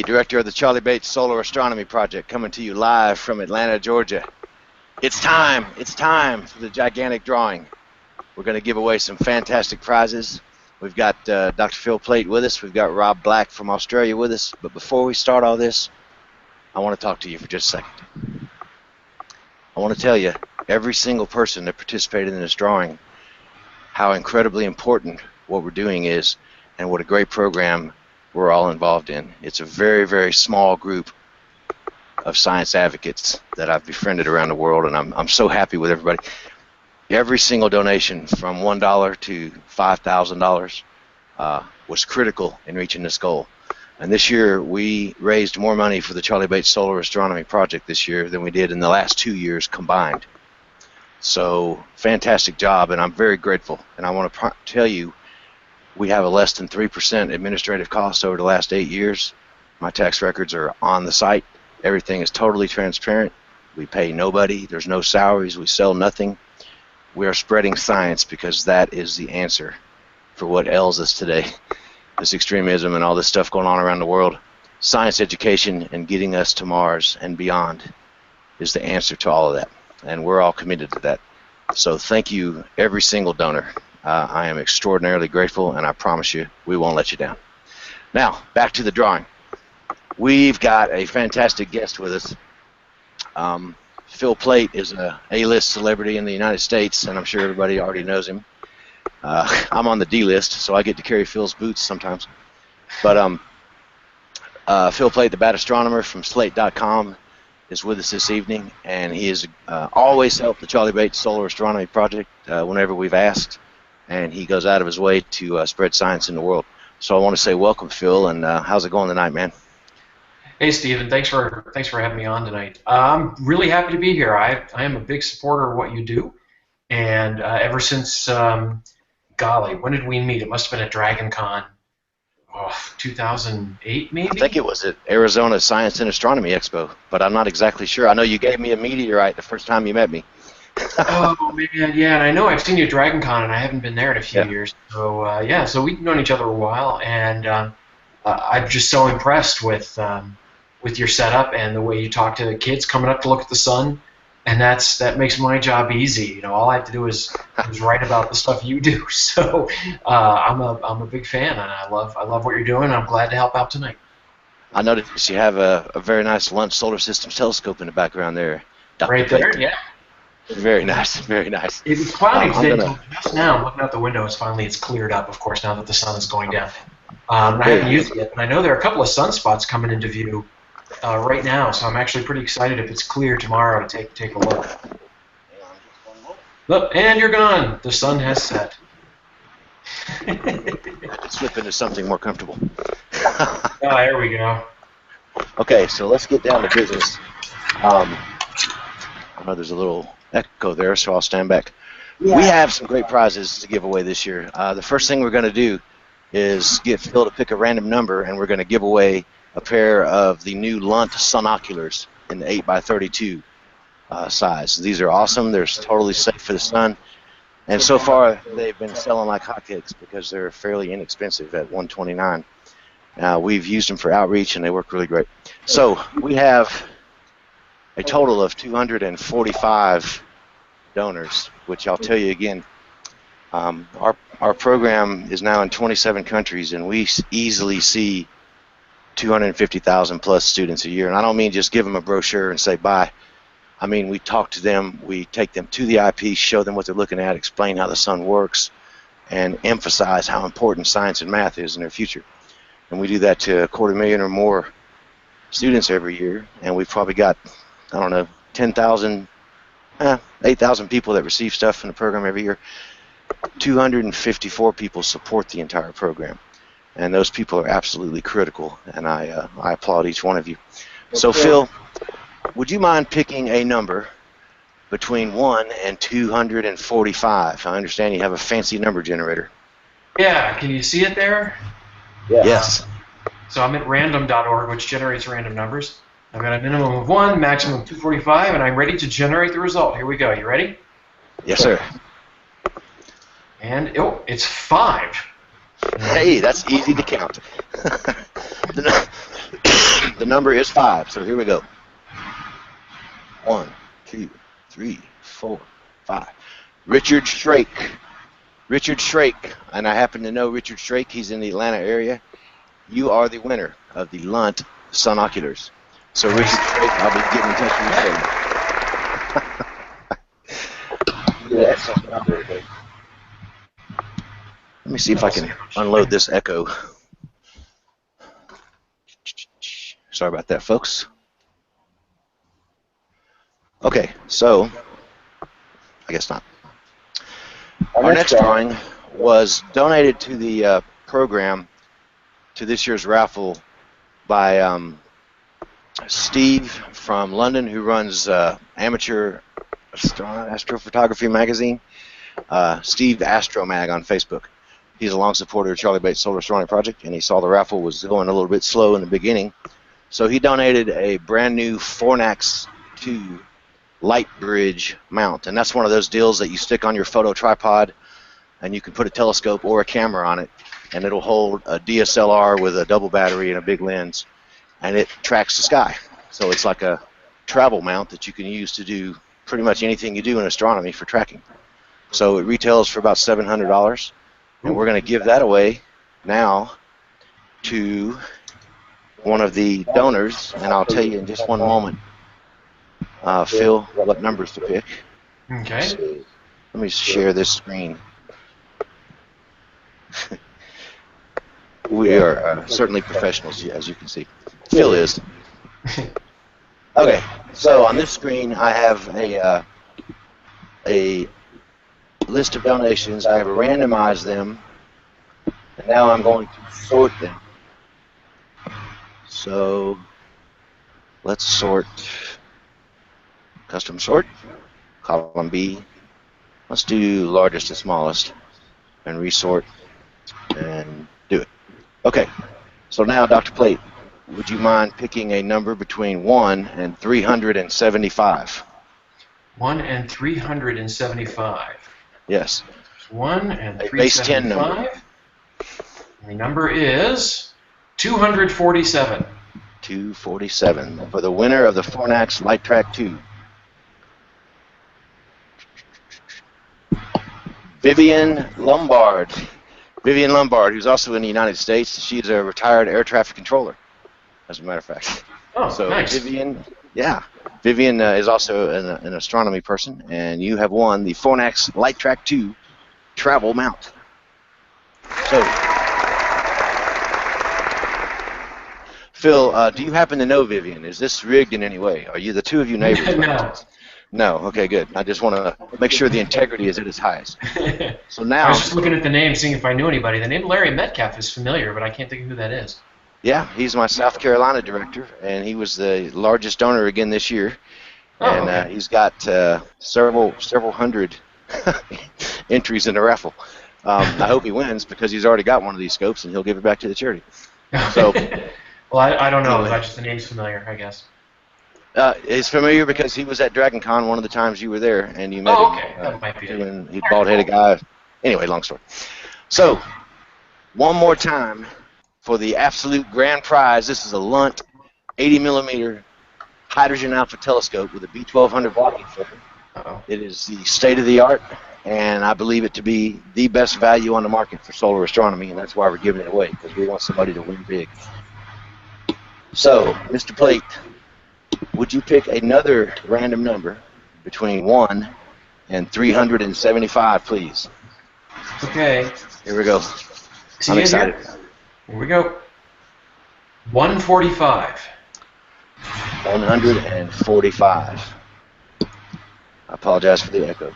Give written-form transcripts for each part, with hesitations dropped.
director of the Charlie Bates Solar Astronomy Project, coming to you live from Atlanta, Georgia. It's time for the gigantic drawing. We're going to give away some fantastic prizes. We've got Dr. Phil Plait with us. We've got Rob Black from Australia with us. But before we start all this, I want to talk to you for just a second. I want to tell you, every single person that participated in this drawing, how incredibly important what we're doing is, and what a great program we're all involved in. It's a very, very small group of science advocates that I've befriended around the world, and I'm so happy with everybody. Every single donation from $1 to $5,000 was critical in reaching this goal. And this year we raised more money for the Charlie Bates Solar Astronomy Project this year than we did in the last 2 years combined. So fantastic job, and I'm very grateful. And I want to tell you, we have a less than 3% administrative cost over the last 8 years. My tax records are on the site. Everything is totally transparent. We pay nobody. There's no salaries. We sell nothing. We are spreading science because that is the answer for what ails us today. This extremism and all this stuff going on around the world. Science education and getting us to Mars and beyond is the answer to all of that. And we're all committed to that. So thank you, every single donor. I am extraordinarily grateful, and I promise you, we won't let you down. Now, back to the drawing. We've got a fantastic guest with us. Phil Plait is an A-list celebrity in the United States, and I'm sure everybody already knows him. I'm on the D-list, so I get to carry Phil's boots sometimes. But Phil Plait, the Bad Astronomer from Slate.com, is with us this evening, and he has always helped the Charlie Bates Solar Astronomy Project whenever we've asked, and he goes out of his way to spread science in the world. So I want to say welcome, Phil, and how's it going tonight, man? Hey, Stephen. Thanks for having me on tonight. I'm really happy to be here. I am a big supporter of what you do, and ever since golly, when did we meet? It must have been at Dragon Con, 2008 maybe? I think it was at Arizona Science and Astronomy Expo, but I'm not exactly sure. I know you gave me a meteorite the first time you met me. Oh, man, yeah, and I know I've seen you at Dragon Con, and I haven't been there in a few years. So, yeah, so we've known each other a while, and I'm just so impressed with your setup and the way you talk to the kids coming up to look at the sun. And that makes my job easy. You know, all I have to do is write about the stuff you do. So I'm a big fan, and I love what you're doing. I'm glad to help out tonight. I noticed you have a very nice Lunt Solar Systems telescope in the background there, Dr. Right Plait. there, yeah. Very nice, very nice. It was cloudy today. Just now, I'm looking out the window. It's cleared up, of course, now that the sun is going down. I haven't used it yet, but I know there are a couple of sunspots coming into view right now, so I'm actually pretty excited if it's clear tomorrow to take a look. Look, and you're gone. The sun has set. Let's slip into something more comfortable. There we go. Okay, so let's get down to business. I know there's a little echo there, so I'll stand back. Yeah. We have some great prizes to give away this year. The first thing we're going to do is get Phil to pick a random number, and we're going to give away a pair of the new Lunt Sunoculars in the 8x32 size. These are awesome. They're totally safe for the sun. And so far, they've been selling like hotcakes because they're fairly inexpensive at $129. We've used them for outreach, and they work really great. So we have a total of 245 donors, which I'll tell you again, our program is now in 27 countries, and we easily see 250,000 plus students a year. And I don't mean just give them a brochure and say bye. I mean, we talk to them, we take them to the eyepiece, show them what they're looking at, explain how the sun works, and emphasize how important science and math is in their future. And we do that to 250,000 or more students every year, and we've probably got, I don't know, 10,000, 8,000 people that receive stuff from the program every year. 254 people support the entire program, and those people are absolutely critical, and I applaud each one of you. So Phil, would you mind picking a number between 1 and 245? I understand you have a fancy number generator. Yeah, can you see it there? Yes. So I'm at random.org, which generates random numbers. I've got a minimum of 1, maximum of 245, and I'm ready to generate the result. Here we go. You ready? Yes, sir. And, it's 5. Hey, that's easy to count. the number is 5. So here we go. 1, 2, 3, 4, 5. Richard Shrake. Richard Shrake, and I happen to know Richard Shrake. He's in the Atlanta area. You are the winner of the Lunt Sunoculars. So Richard Shrake, I'll be getting in touch with you. Let me see if I can unload this echo. Sorry about that, folks. Okay, so I guess not. Our next drawing was donated to the program, to this year's raffle, by Steve from London, who runs Amateur Astrophotography magazine, Steve Astromag on Facebook. He's a long supporter of Charlie Bates' Solar Astronomy Project, and he saw the raffle was going a little bit slow in the beginning. So he donated a brand new Fornax 2 light bridge mount, and that's one of those deals that you stick on your photo tripod, and you can put a telescope or a camera on it, and it'll hold a DSLR with a double battery and a big lens, and it tracks the sky. So it's like a travel mount that you can use to do pretty much anything you do in astronomy for tracking. So it retails for about $700, and we're going to give that away now to one of the donors, and I'll tell you in just one moment, Phil, what numbers to pick. Okay. So, let me share this screen. We are certainly professionals, as you can see. Phil is. Okay, so on this screen I have a list of donations. I have randomized them, and now I'm going to sort them. So let's sort. Custom sort, column B. Let's do largest to smallest and resort and do it. Okay, so now Dr. Plate, would you mind picking a number between 1 and 375? 1 and 375. Yes. 1 and A base 10 number. 375. The number is 247. 247 for the winner of the Fornax Light Track 2. Vivian Lombard. Vivian Lombard, who's also in the United States. She's a retired air traffic controller, as a matter of fact. Oh, so nice. Vivian, Vivian is also an astronomy person, and you have won the Fornax Light Track 2 travel mount. So, Phil, do you happen to know Vivian? Is this rigged in any way? Are you the two of you neighbors? No. No. Okay, good. I just want to make sure the integrity is at its highest. So now I was just looking at the name, seeing if I knew anybody. The name Larry Metcalf is familiar, but I can't think of who that is. Yeah, he's my South Carolina director, and he was the largest donor again this year. And okay. He's got several hundred entries in the raffle. I hope he wins because he's already got one of these scopes, and he'll give it back to the charity. So, well, I don't know. Anyway. Just the name's familiar, I guess. It's familiar because he was at Dragon Con one of the times you were there, and you met Oh, him. okay. That might be it. And he's a bald-headed guy. Anyway, long story. So, one more time for the absolute grand prize. This is a Lunt 80mm hydrogen alpha telescope with a B1200 blocking filter. Uh-oh. It is the state-of-the-art, and I believe it to be the best value on the market for solar astronomy, and that's why we're giving it away, because we want somebody to win big. So, Mr. Plate, would you pick another random number between 1 and 375, please? Okay. Here we go. I'm excited. Here we go. 145. 145. I apologize for the echo.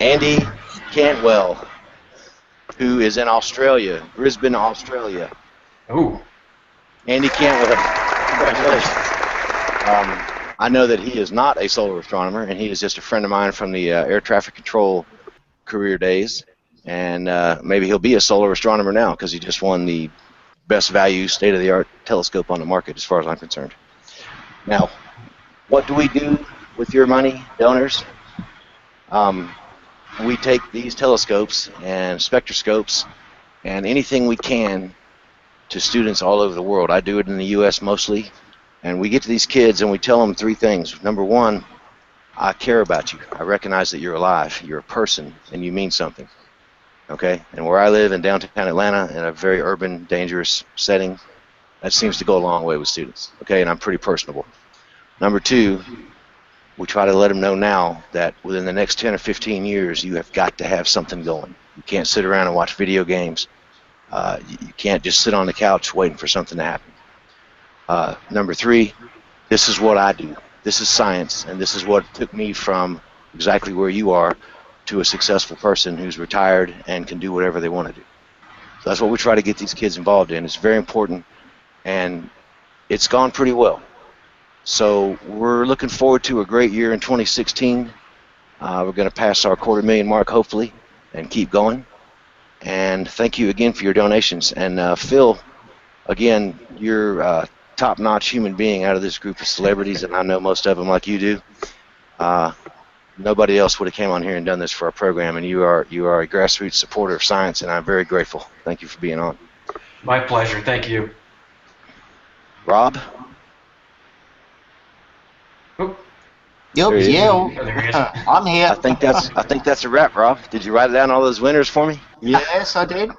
Andy Cantwell, who is in Australia, Brisbane, Australia. Ooh. Andy Cantwell, congratulations. I know that he is not a solar astronomer, and he is just a friend of mine from the air traffic control career days. And maybe he'll be a solar astronomer now because he just won the best value state-of-the-art telescope on the market as far as I'm concerned. Now, what do we do with your money, donors? We take these telescopes and spectroscopes and anything we can to students all over the world. I do it in the U.S. mostly, and we get to these kids and we tell them three things. Number one, I care about you. I recognize that you're alive, you're a person, and you mean something. Okay? And where I live in downtown Atlanta, in a very urban, dangerous setting, that seems to go a long way with students. Okay? And I'm pretty personable. Number two, we try to let them know now that within the next 10 or 15 years, you have got to have something going. You can't sit around and watch video games. You can't just sit on the couch waiting for something to happen. Number three, this is what I do. This is science, and this is what took me from exactly where you are to a successful person who's retired and can do whatever they want to do. So that's what we try to get these kids involved in. It's very important, and it's gone pretty well. So we're looking forward to a great year in 2016. We're going to pass our $250,000 mark, hopefully, and keep going. And thank you again for your donations. And Phil, again, you're a top-notch human being out of this group of celebrities, and I know most of them like you do. Nobody else would have came on here and done this for our program, and you are a grassroots supporter of science, and I'm very grateful. Thank you for being on. My pleasure. Thank you. Rob? Oh. Yep, There he is. yeah, Oh, there he is. I'm here. I think that's a wrap, Rob. Did you write down all those winners for me? Yes, I did.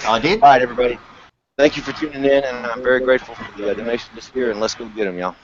I did. All right, everybody. Thank you for tuning in, and I'm very grateful for the donation this year, and let's go get them, y'all.